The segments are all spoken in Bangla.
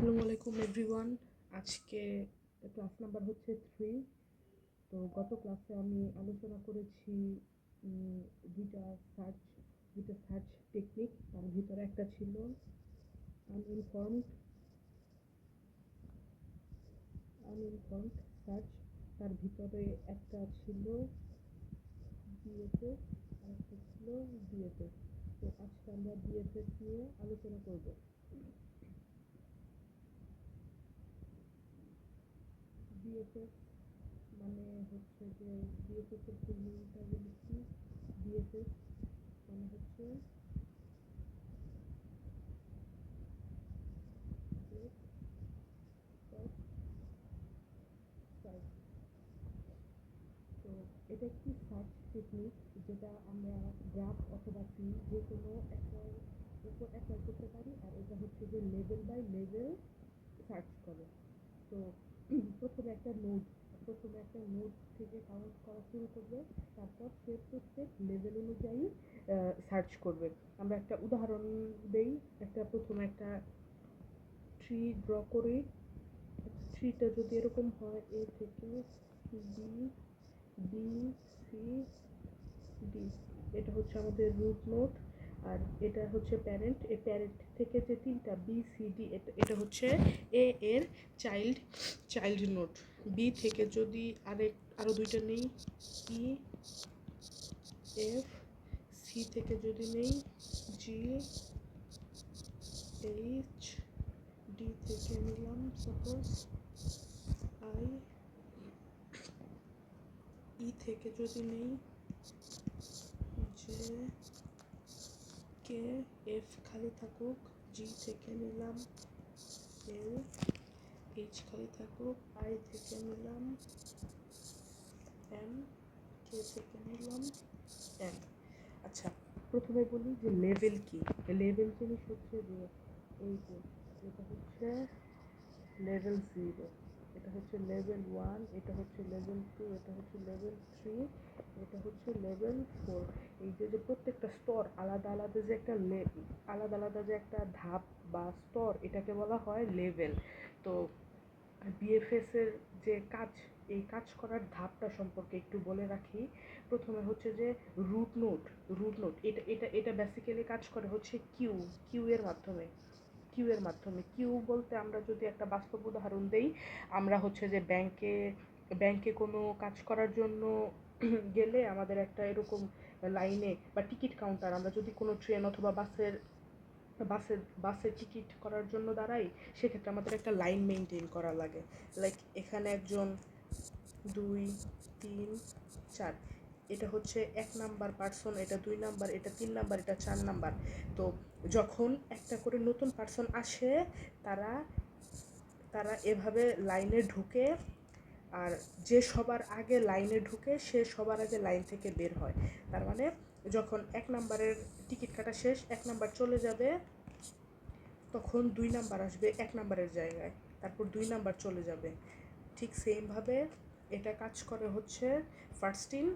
আসসালামু আলাইকুম এভরিওয়ান। আজকে ক্লাস নাম্বার হচ্ছে 3। তো গত ক্লাসে আমি আলোচনা করেছি উম, দুইটা সার্চ দুইটা সার্চ টেকনিক। তার ভিতরে একটা ছিল আনইনফর্মড আনইনফর্মড সার্চ, তার ভিতরে একটা ছিল ডিএফএস আর একটা ছিল ডিএফএস। তো আজকে আমরা ডিএফএস নিয়ে আলোচনা করব। ডিএফএস মানে হচ্ছে যে ডিএফএস এর ফুল মিনিংটা বলেছি। ডিএফএস মানে হচ্ছে ডেপ্থ ফার্স্ট সার্চ। তো এটা একটি সার্চ টেকনিক যেটা আমরা গ্রাফ অথবা ট্রি যে কোনো একটার উপর অ্যাপ্লাই করতে পারি, আর এটা হচ্ছে যে লেভেল বাই লেভেল সার্চ করে। তো প্রথমে একটা নোড থেকে কাউন্ট করা শুরু করবে, তারপর সে প্রত্যেক লেভেল অনুযায়ী সার্চ করবে। আমরা একটা উদাহরণ দেই। প্রথমে একটা ট্রি ড্র করি। ট্রিটা যদি এরকম হয়, এ থেকে বি, বি, সি, ডি, এটা হচ্ছে আমাদের রুট নোড। আর এটা হচ্ছে প্যারেন্ট। এই প্যারেন্ট থেকে যে তিনটা বি সি ডি, এটা হচ্ছে এ এর চাইল্ড নোড। বি থেকে যদি আরো দুইটা নেই, ই, এফ, সি থেকে যদি নেই জি, এইচ, ডি থেকে নিলাম সাপোজ আই, ই থেকে যদি নেই জে, কে, এফ খালি থাকুক, জি থেকে নিলাম এল, এইচ খালি থাকুক, আই থেকে নিলাম এম, কে থেকে নিলাম এন। আচ্ছা, প্রথমে বলি যে লেভেল কি। লেভেল জিনিস হচ্ছে যে এই যে এটা হচ্ছে লেভেল 0, এটা হচ্ছে লেভেল 1, এটা হচ্ছে লেভেল 2, এটা হচ্ছে লেভেল 3, এটা হচ্ছে লেভেল 4। এই যে যে প্রত্যেকটা স্তর আলাদা আলাদা যে একটা আলাদা আলাদা যে একটা ধাপ বা স্তর, এটাকে বলা হয় লেভেল। তো বিএফএস এর যে কাজ, এই কাজ করার ধাপটা সম্পর্কে একটু বলে রাখি। প্রথমে হচ্ছে যে রুট নোট এটা এটা এটা বেসিক্যালি কাজ করে হচ্ছে কিউ এর মাধ্যমে। কিউ বলতে আমরা যদি একটা বাস্তব উদাহরণ দেই, আমরা হচ্ছে যে ব্যাংকে কোনো কাজ করার জন্য গেলে আমাদের একটা এরকম লাইনে বা টিকিট কাউন্টার, আমরা যদি কোনো ট্রেন অথবা বাসে টিকিট করার জন্য দাঁড়াই, সেক্ষেত্রে আমাদের একটা লাইন মেনটেন করা লাগে। লাইক এখানে একজন, 2, 3, 4, এটা হচ্ছে 1 নাম্বার পার্সন, এটা 2 নাম্বার, এটা 3 নাম্বার, এটা 4 নাম্বার। তো যখন একটা করে নতুন পার্সন আসে, তারা তারা এভাবে লাইনে ঢুকে, আর যে সবার আগে লাইনে ঢুকে সে সবার আগে লাইন থেকে বের হয়। তার মানে যখন 1 নাম্বারের টিকিট কাটা শেষ, 1 নাম্বার চলে যাবে, তখন 2 নাম্বার আসবে 1 নাম্বারের জায়গায়, তারপর 2 নাম্বার চলে যাবে। ঠিক সেমভাবে এটা কাজ করে হচ্ছে ফার্স্ট ইন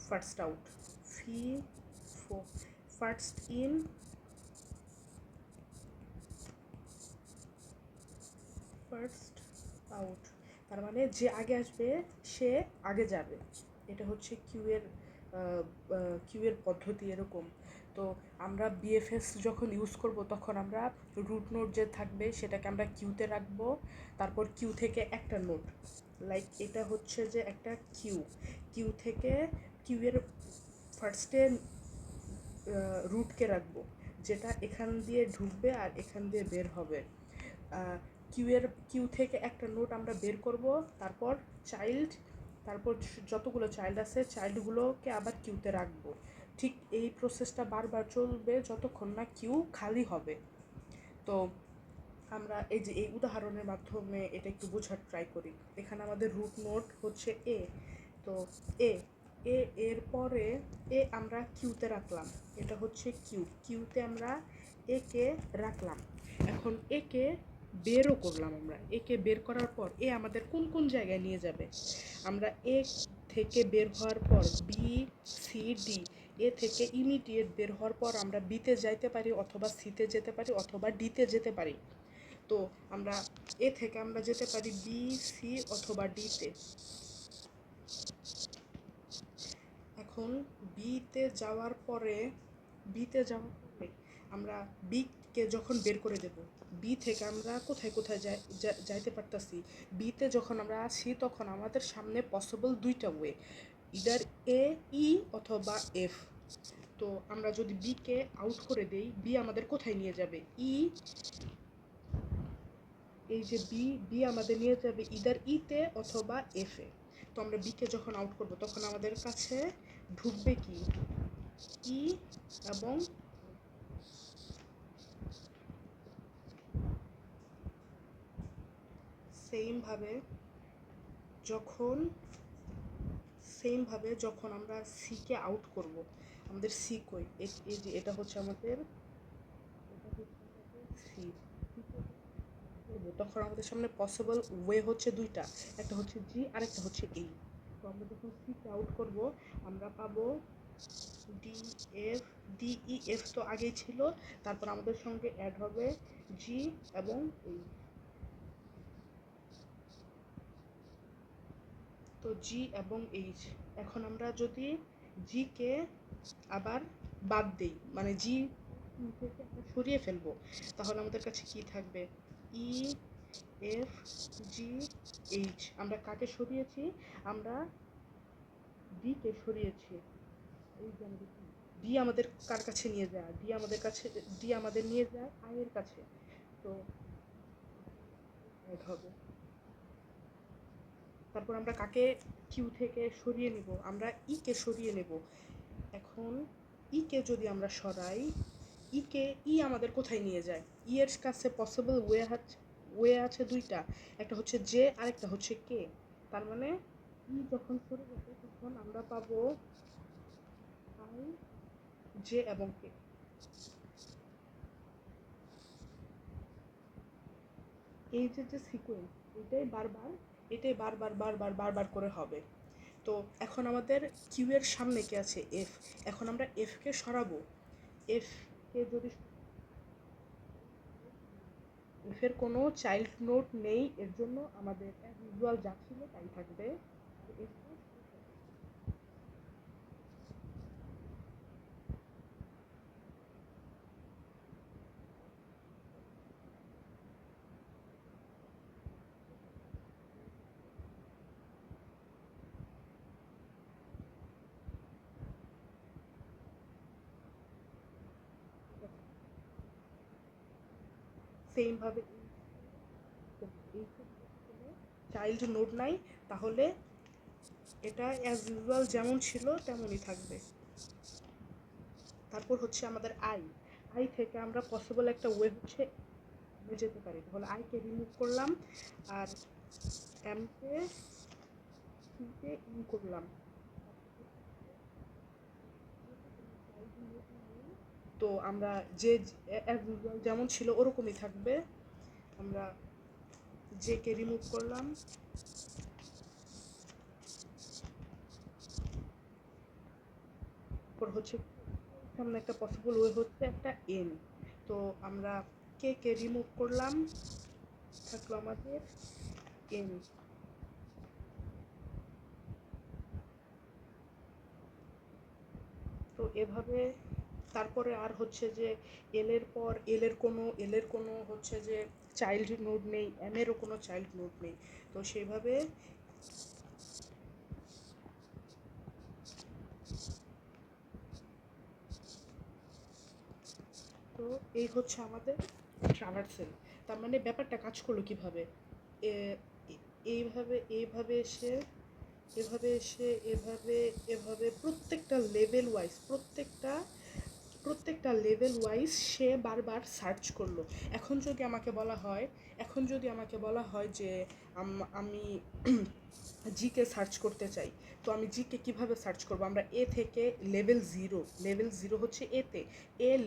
ফার্স্ট আউট, ফি ফো ফার্স্ট ইন ফার্স্ট আউট। তার মানে যে আগে আসবে সে আগে যাবে। এটা হচ্ছে কিউ এর পদ্ধতি এরকম। তো আমরা বিএফএস যখন ইউজ করব, তখন আমরা রুট নোট যে থাকবে সেটাকে আমরা কিউতে রাখবো। তারপর কিউ থেকে একটা নোট, লাইক এটা হচ্ছে যে একটা কিউ থেকে কিউয়ের ফার্স্টে রুটকে রাখবো, যেটা এখান দিয়ে ঢুকবে আর এখান দিয়ে বের হবে। কিউ থেকে একটা নোট আমরা বের করব, তারপর চাইল্ড, তারপর যতগুলো চাইল্ড আছে চাইল্ডগুলোকে আবার কিউতে রাখবো। ঠিক এই প্রসেসটা বারবার চলবে যতক্ষণ না কিউ খালি হবে। তো আমরা এই যে এই উদাহরণের মাধ্যমে এটা একটু বোঝার ট্রাই করি। এখানে আমাদের রুট নোট হচ্ছে এ। তো এ এ এর পরে আমরা কিউতে রাখলাম, এটা হচ্ছে কিউতে আমরা একে রাখলাম। এখন একে বেরও করলাম। আমরা একে বের করার পর আমাদের কোন কোন জায়গায় নিয়ে যাবে, আমরা এ থেকে বের হওয়ার পর বি, সি, ডি, এ থেকে ইমিডিয়েট বের হওয়ার পর আমরা বিতে যাইতে পারি, অথবা সিতে যেতে পারি, অথবা ডিতে যেতে পারি। তো আমরা এ থেকে আমরা যেতে পারি বি, সি অথবা ডিতে। এখন বিতে যাওয়ার পরে আমরা বিকে যখন বের করে দেব, বি থেকে আমরা কোথায় কোথায় যাইতে পারতাছি। বিতে যখন আমরা আছি তখন আমাদের সামনে পসিবল দুইটা ওয়ে, ইদার এ, ই অথবা এফ। তো আমরা যদি বিকে আউট করে দেই, বি আমাদের কোথায় নিয়ে যাবে? এই যে বি আমাদের নিয়ে যাবে ইদার ইতে অথবা এফে। তো আমরা বিকে যখন আউট করব তখন আমাদের কাছে ঢুকবে কি? ই এবং সেমভাবে যখন আমরা সিকে আউট করব, আমাদের সি কই? এই যে এটা হচ্ছে আমাদের সি। তখন আমাদের সামনে পসিবল ওয়ে হচ্ছে দুইটা, একটা হচ্ছে জি আর একটা হচ্ছে এই। তো আমরা যখন সিকে আউট করব আমরা পাবো ডি এফ। এফ তো আগেই ছিল, তারপর আমাদের সঙ্গে অ্যাড হবে জি এবং এই। তো জি এবং এইচ। এখন আমরা যদি জিকে আবার বাদ দেই, মানে জি থেকে আমরা সরিয়ে ফেলবো, তাহলে আমাদের কাছে কি থাকবে? E F G H. আমরা কাকে সরিয়েছি? আমরা ডিকে সরিয়েছি। এই যে আমাদের ডি আমাদের কার কাছে নিয়ে যায়? ডি আমাদের নিয়ে যায় আই এর কাছে। তো অ্যাড হবে। তারপর আমরা কাকে কিউ থেকে সরিয়ে নিব? আমরা কে সরিয়ে নেব। এখন কে যদি আমরা সরাই, ই আমাদের কোথায় নিয়ে যায়? এর কাছে পসিবল ওয়ে আছে দুইটা, একটা হচ্ছে জে আর একটা হচ্ছে কে। তার মানে যখন সরে যাবে তখন আমরা পাবো আই, জে এবং কে। এই যে সিকোয়েন্স, এটাই বারবার করে হবে। তো এখন আমাদের কিউ এর সামনে কে আছে? এফ। এখন আমরা এফ কে সরাবো। এফ কে যদি এফ এর কোনো চাইল্ড নোড নেই, এর জন্য আমাদের অ্যাজ ইউজুয়াল যা ছিল তাই থাকবে। সেম ভাবে এই চাইল্ড নোড নাই, তাহলে এটা অ্যাজ ইউজুয়াল যেমন ছিল তেমনই থাকবে। তারপর হচ্ছে আমাদের আই থেকে আমরা পসিবল একটা ওয়ে হচ্ছে যেতে পারি। তাহলে আইকে রিমুভ করলাম আর এমকে সিতে ইন করলাম। তো আমরা যে যেমন ছিল ওরকমই থাকবে। আমরা জে কে রিমুভ করলাম, তারপর হচ্ছে সামনে একটা পসিবল ওয়ে হচ্ছে একটা এন। তো আমরা কে রিমুভ করলাম, থাকলো আমাদের এন। তো এভাবে তারপরে আর হচ্ছে যে এল এর কোনো হচ্ছে যে চাইল্ড নোড নেই, এম এরও কোনো চাইল্ড নোড নেই। তো সেইভাবে তো এই হচ্ছে আমাদের ট্রাভার্সেল। তার মানে ব্যাপারটা কাজ করলো কিভাবে? এইভাবে প্রত্যেকটা লেভেল ওয়াইজ সে বারবার সার্চ করলো। এখন যদি আমাকে বলা হয় যে আমি জিকে সার্চ করতে চাই, তো আমি জিকে কিভাবে সার্চ করব? আমরা এ থেকে লেভেল জিরো হচ্ছে এতে,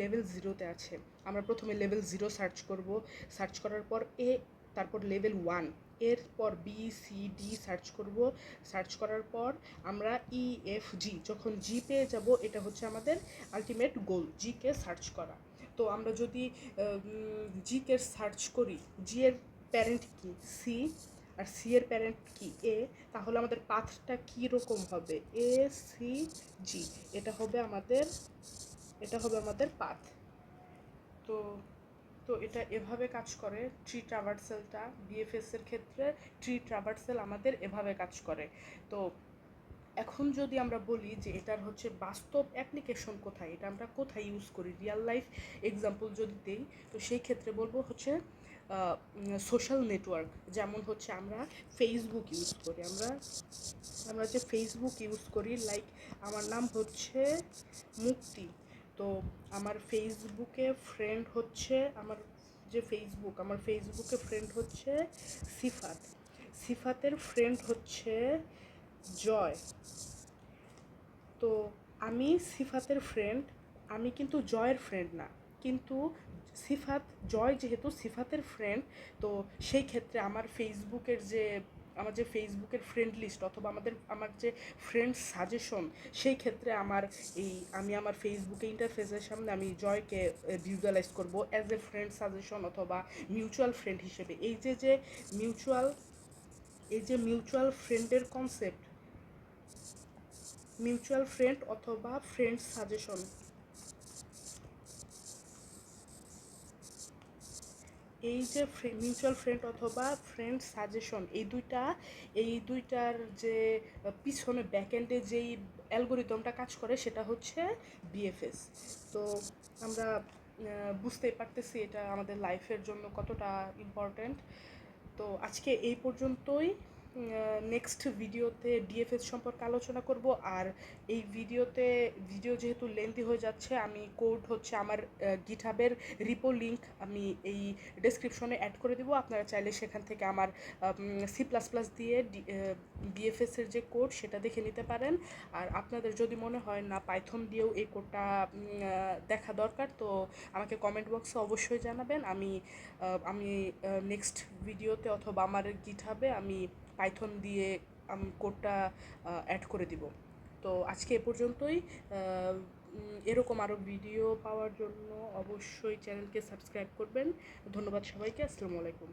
লেভেল জিরোতে আছে। আমরা প্রথমে লেভেল জিরো সার্চ করার পর তারপর লেভেল ওয়ান, এরপর বি সি ডি সার্চ করার পর আমরা ই এফ জি, যখন জি পেয়ে যাব এটা হচ্ছে আমাদের আলটিমেট গোল, জিকে সার্চ করা। তো আমরা যদি জিকে সার্চ করি, জি এর প্যারেন্ট কি সি, আর সি এর প্যারেন্ট কি এ, তাহলে আমাদের পাথটা কী রকম হবে, এ সি জি, এটা হবে আমাদের পাথ। তো তো এটা এভাবে কাজ করে ট্রি ট্রাভার্সেলটা বিএফএস এর ক্ষেত্রে। ট্রি ট্রাভার্সেল আমাদের এভাবে কাজ করে। তো এখন যদি আমরা বলি যে এটার হচ্ছে বাস্তব অ্যাপ্লিকেশন কোথায়, এটা আমরা কোথায় ইউজ করি, রিয়েল লাইফ এক্সাম্পল যদি দেই, তো সেই ক্ষেত্রে বলবো হচ্ছে সোশ্যাল নেটওয়ার্ক। যেমন হচ্ছে আমরা ফেসবুক ইউজ করি, আমরা যে ফেসবুক ইউজ করি, লাইক আমার নাম হচ্ছে মুক্তি। তো আমার ফেসবুকে ফ্রেন্ড হচ্ছে আমার ফেসবুকে ফ্রেন্ড হচ্ছে সিফাত। সিফাতের ফ্রেন্ড হচ্ছে জয়। তো আমি সিফাতের ফ্রেন্ড, আমি কিন্তু জয়ের ফ্রেন্ড না, কিন্তু জয় যেহেতু সিফাতের ফ্রেন্ড, তো সেই ক্ষেত্রে আমার যে ফেসবুকের ফ্রেন্ড লিস্ট অথবা আমার যে ফ্রেন্ড সাজেশন, সেই ক্ষেত্রে আমি আমার ফেসবুকে ইন্টারফেসের সামনে আমি জয়কে ভিজুয়ালাইজ করব অ্যাজ এ ফ্রেন্ড সাজেশন অথবা মিউচুয়াল ফ্রেন্ড হিসেবে। মিউচুয়াল ফ্রেন্ডের কনসেপ্ট, মিউচুয়াল ফ্রেন্ড অথবা ফ্রেন্ড সাজেশন, এই যে মিউচুয়াল ফ্রেন্ড অথবা ফ্রেন্ড সাজেশন, এই দুইটার যে পিছনে ব্যাকএন্ডে যেই অ্যালগোরিদমটা কাজ করে সেটা হচ্ছে বিএফএস। তো আমরা বুঝতেই পারতেছি এটা আমাদের লাইফের জন্য কতটা ইম্পর্ট্যান্ট। তো আজকে এই পর্যন্তই। নেক্সট ভিডিওতে ডিএফএস সম্পর্কে আলোচনা করব। আর এই ভিডিও যেহেতু লেন্থি হয়ে যাচ্ছে, আমি কোড হচ্ছে আমার গিটহাবের রিপো লিঙ্ক আমি এই ডেসক্রিপশনে অ্যাড করে দেবো। আপনারা চাইলে সেখান থেকে আমার C++ দিয়ে বিএফএসের যে কোড সেটা দেখে নিতে পারেন। আর আপনাদের যদি মনে হয় না পাইথন দিয়েও এই কোডটা দেখা দরকার, তো আমাকে কমেন্ট বক্সে অবশ্যই জানাবেন। আমি নেক্সট ভিডিওতে অথবা আমার গিটহাবে আমি পাইথন দিয়ে কোডটা অ্যাড করে দিব। তো আজকে এ পর্যন্তই। এরকম আরও ভিডিও পাওয়ার জন্য অবশ্যই চ্যানেলকে সাবস্ক্রাইব করবেন। ধন্যবাদ সবাইকে। আসসালামু আলাইকুম।